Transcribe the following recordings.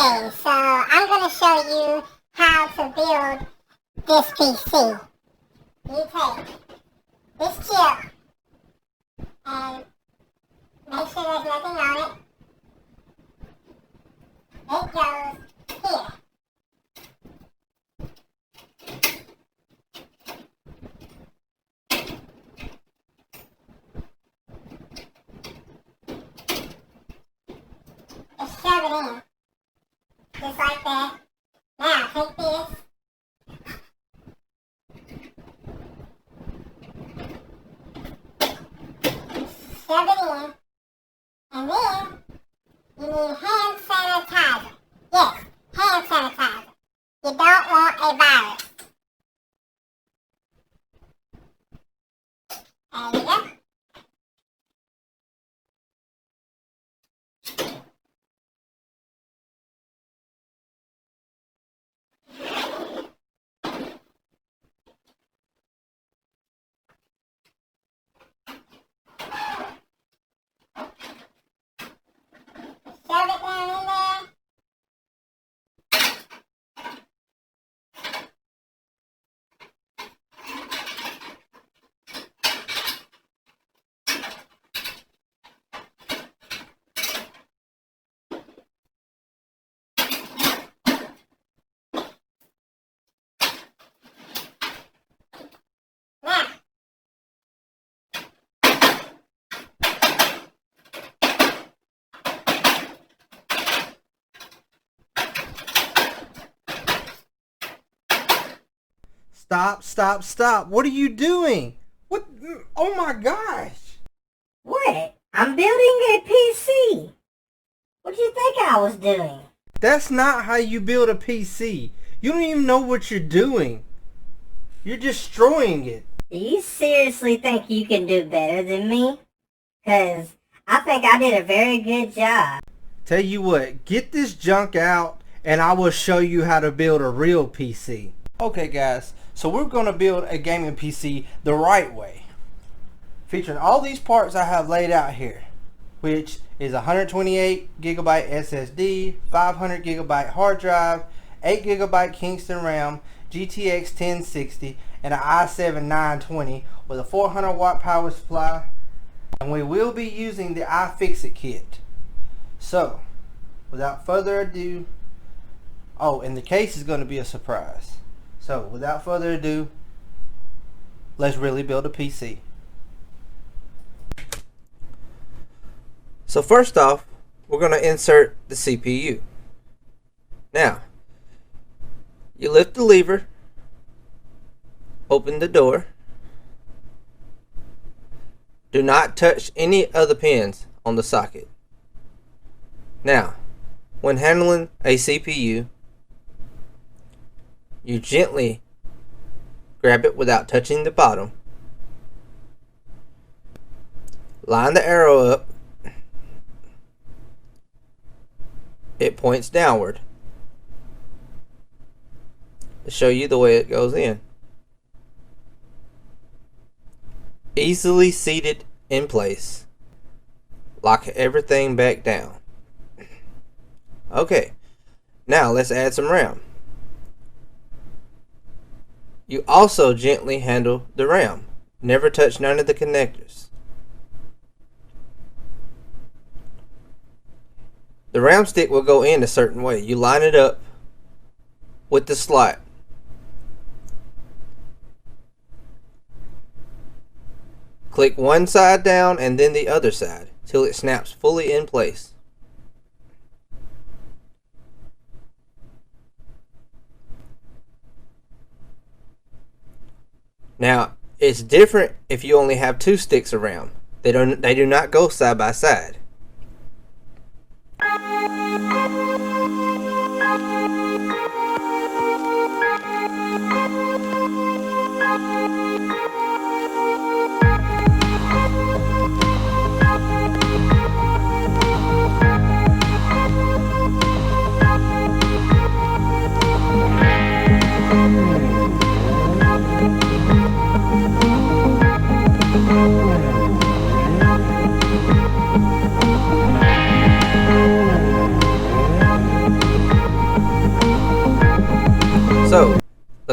Okay, so I'm going to show you how to build this PC. You take this chip and make sure there's nothing on it. It goes here. Just shove it in. Just like that. Now take this. Shove it in. And then you need hand sanitizer. Yes, hand sanitizer. You don't want a virus. There you go. Shove it down in there. Now, Stop. What are you doing? What? Oh my gosh. What? I'm building a PC. What do you think I was doing? That's not how you build a PC. You don't even know what you're doing. You're destroying it. Do you seriously think you can do better than me? 'Cause I think I did a very good job. Tell you what, get this junk out and I will show you how to build a real PC. Okay guys, so we're going to build a gaming PC the right way. Featuring all these parts I have laid out here, which is a 128 gigabyte SSD, 500 gigabyte hard drive, 8 gigabyte Kingston RAM, GTX 1060, and an i7 920 with a 400 watt power supply. And we will be using the iFixit kit. So, without further ado, oh, and the case is going to be a surprise. So, without further ado, let's really build a PC. So first off, we're going to insert the CPU. Now, you lift the lever, open the door. Do not touch any of the pins on the socket. Now, when handling a CPU, you gently grab it without touching the bottom. Line the arrow up. It points downward to show you the way it goes in. Easily seated in place. Lock everything back down. Okay, now let's add some RAM. You also gently handle the RAM. Never touch none of the connectors. The RAM stick will go in a certain way. You line it up with the slot. Click one side down and then the other side till it snaps fully in place. Now, it's different if you only have two sticks of RAM. They do not go side by side.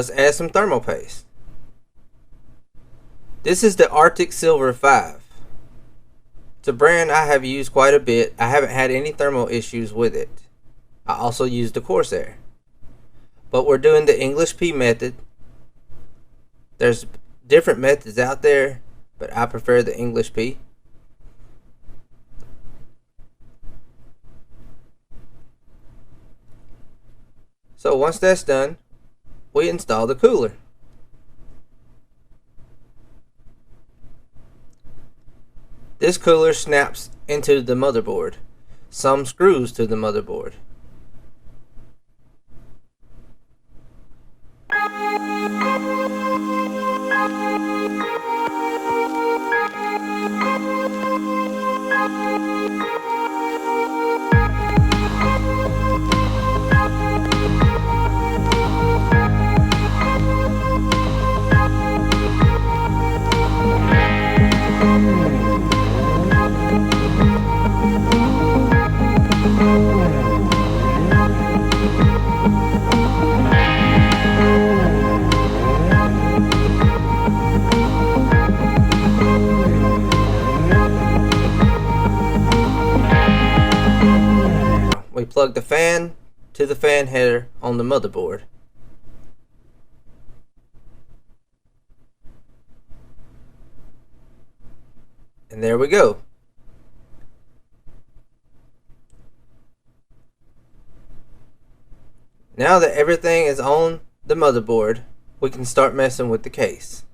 let's add some thermal paste. This is the Arctic Silver 5. It's a brand I have used quite a bit. I haven't had any thermal issues with it. I also used the Corsair. But we're doing the English P method. There's different methods out there, but I prefer the English P. So once that's done, we install the cooler. This cooler snaps into the motherboard. Some screws to the motherboard. We plug the fan to the fan header on the motherboard. And there we go. Now that everything is on the motherboard, we can start messing with the case.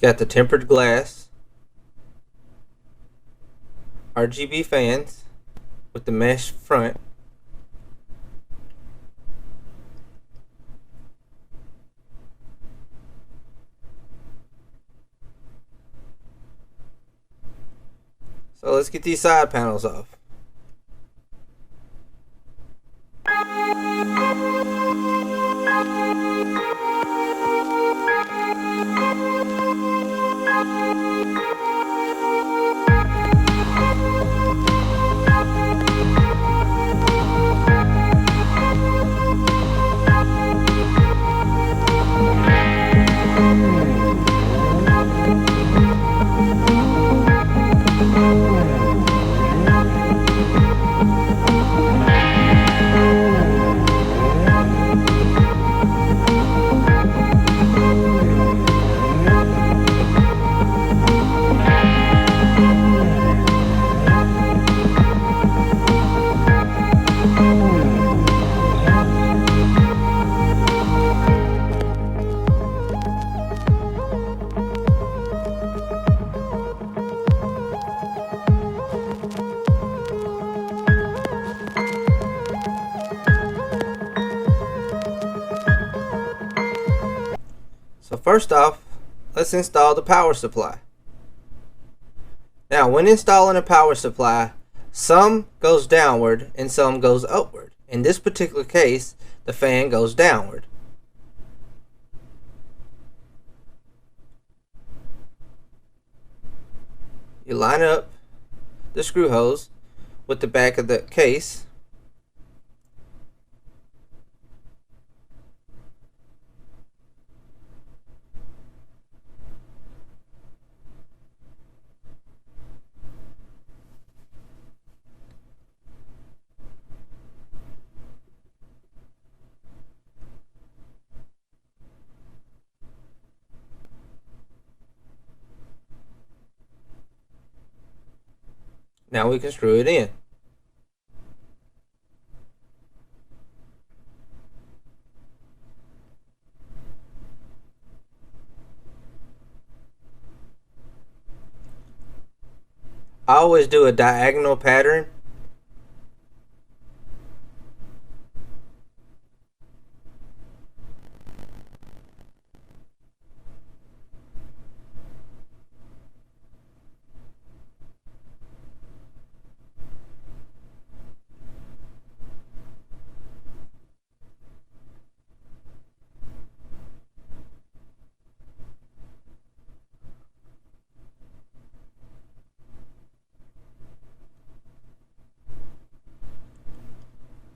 Got the tempered glass, RGB fans with the mesh front, so let's get these side panels off. So first off, let's install the power supply. Now, when installing a power supply, some goes downward and some goes upward. In this particular case, the fan goes downward. You line up the screw holes with the back of the case. Now we can screw it in. I always do a diagonal pattern.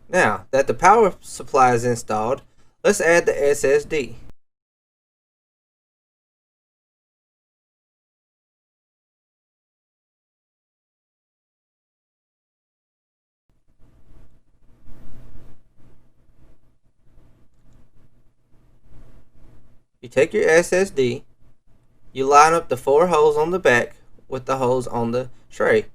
Now that the power supply is installed, let's add the SSD. You take your SSD, you line up the 4 holes on the back with the holes on the tray.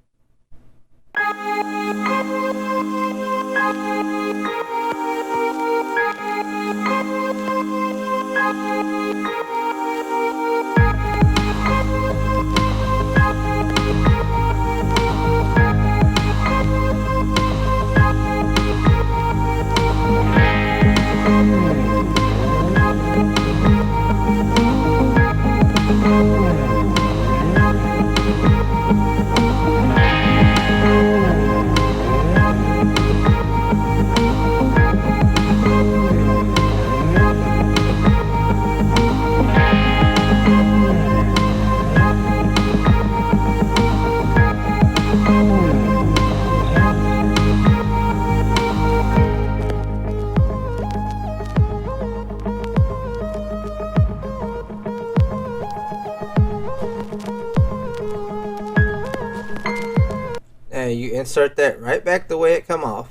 And you insert that right back the way it come off.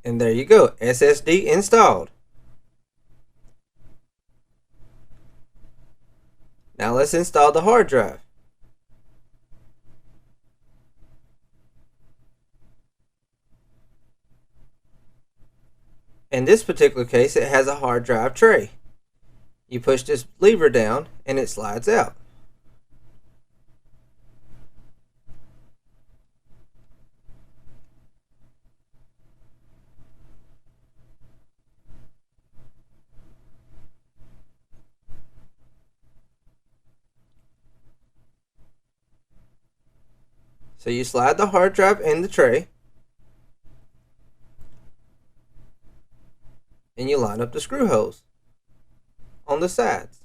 And there you go, SSD installed. Now let's install the hard drive. In this particular case, it has a hard drive tray. You push this lever down and it slides out. So you slide the hard drive in the tray and you line up the screw holes on the sides.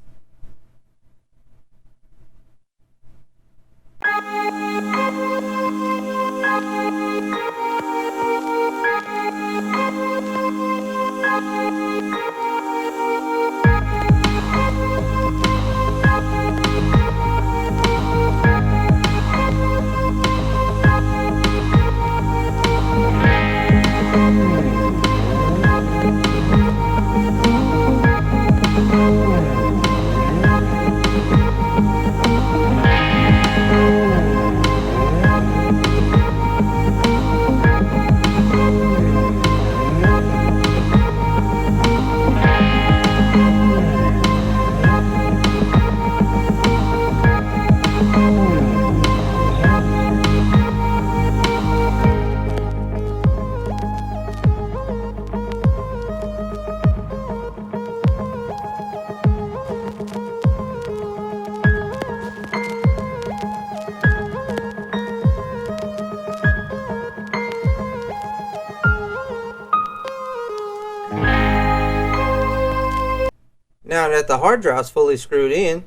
Now that the hard drive is fully screwed in,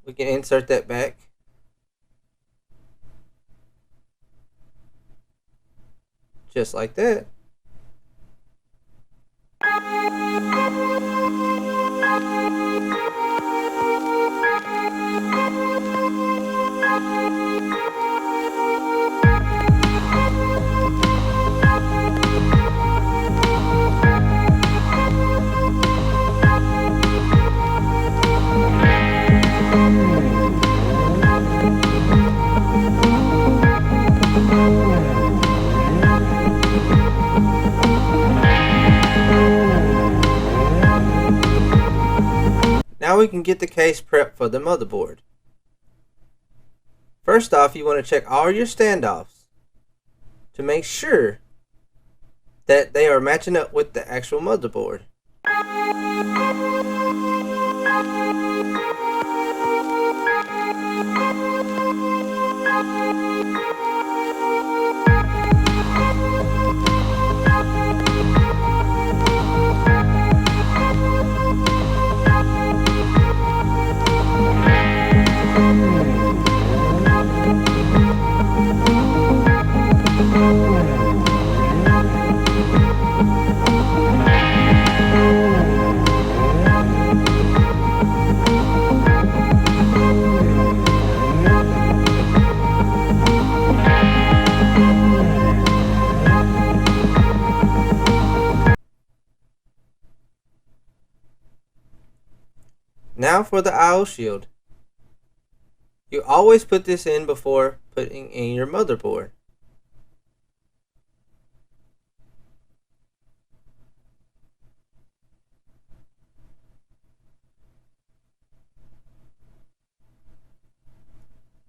we can insert that back. Just like that. Now we can get the case prepped for the motherboard. First off, you want to check all your standoffs to make sure that they are matching up with the actual motherboard. Now for the IO shield. You always put this in before putting in your motherboard.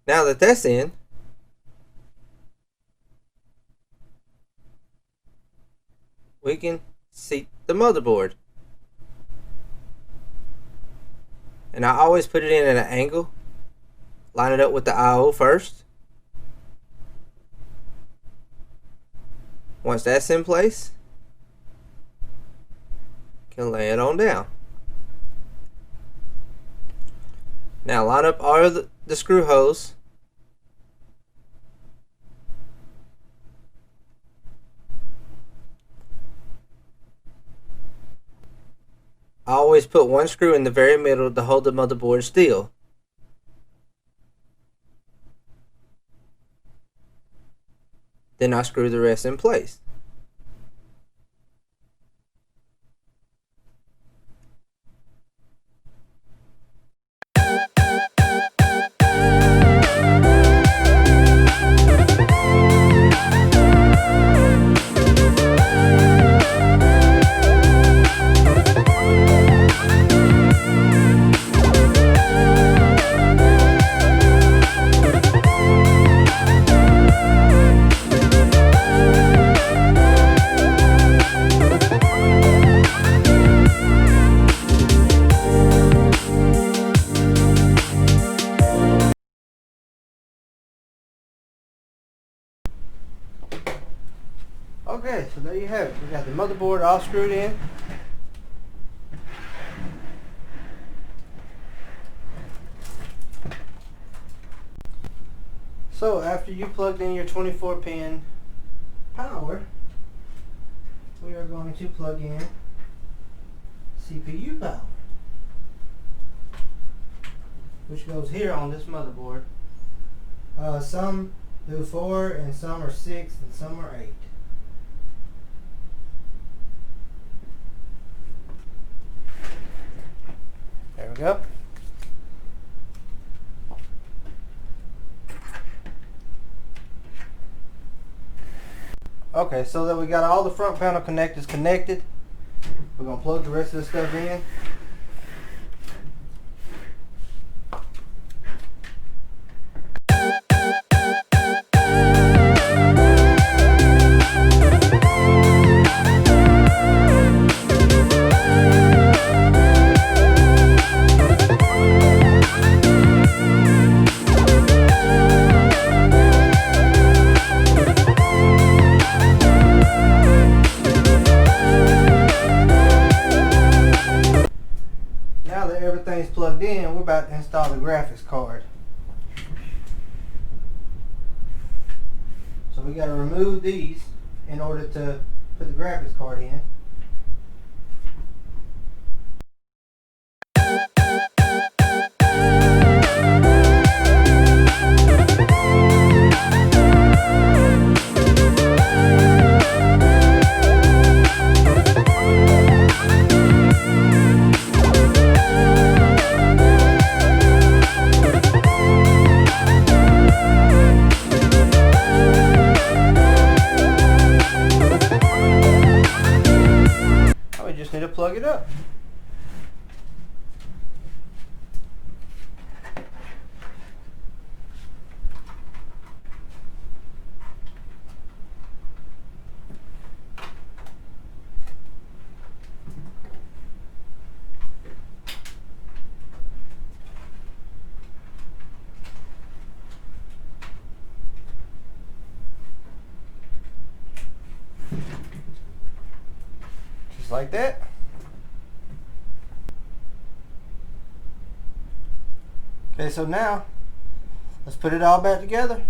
Now that that's in, we can seat the motherboard. And I always put it in at an angle. Line it up with the IO first. Once that's in place, can lay it on down. Now line up all of the screw holes. I always put one screw in the very middle to hold the motherboard still. Then I screw the rest in place. Okay, so there you have it. We got the motherboard all screwed in. So after you plugged in your 24-pin power, we are going to plug in CPU power, which goes here on this motherboard. Some do 4 and some are 6 and some are 8. There we go. Okay, so that we got all the front panel connectors connected, we're going to plug the rest of the stuff in. Now that everything's plugged in, we're about to install the graphics card. So we got to remove these in order to put the graphics card in. like that. Okay, so now let's put it all back together.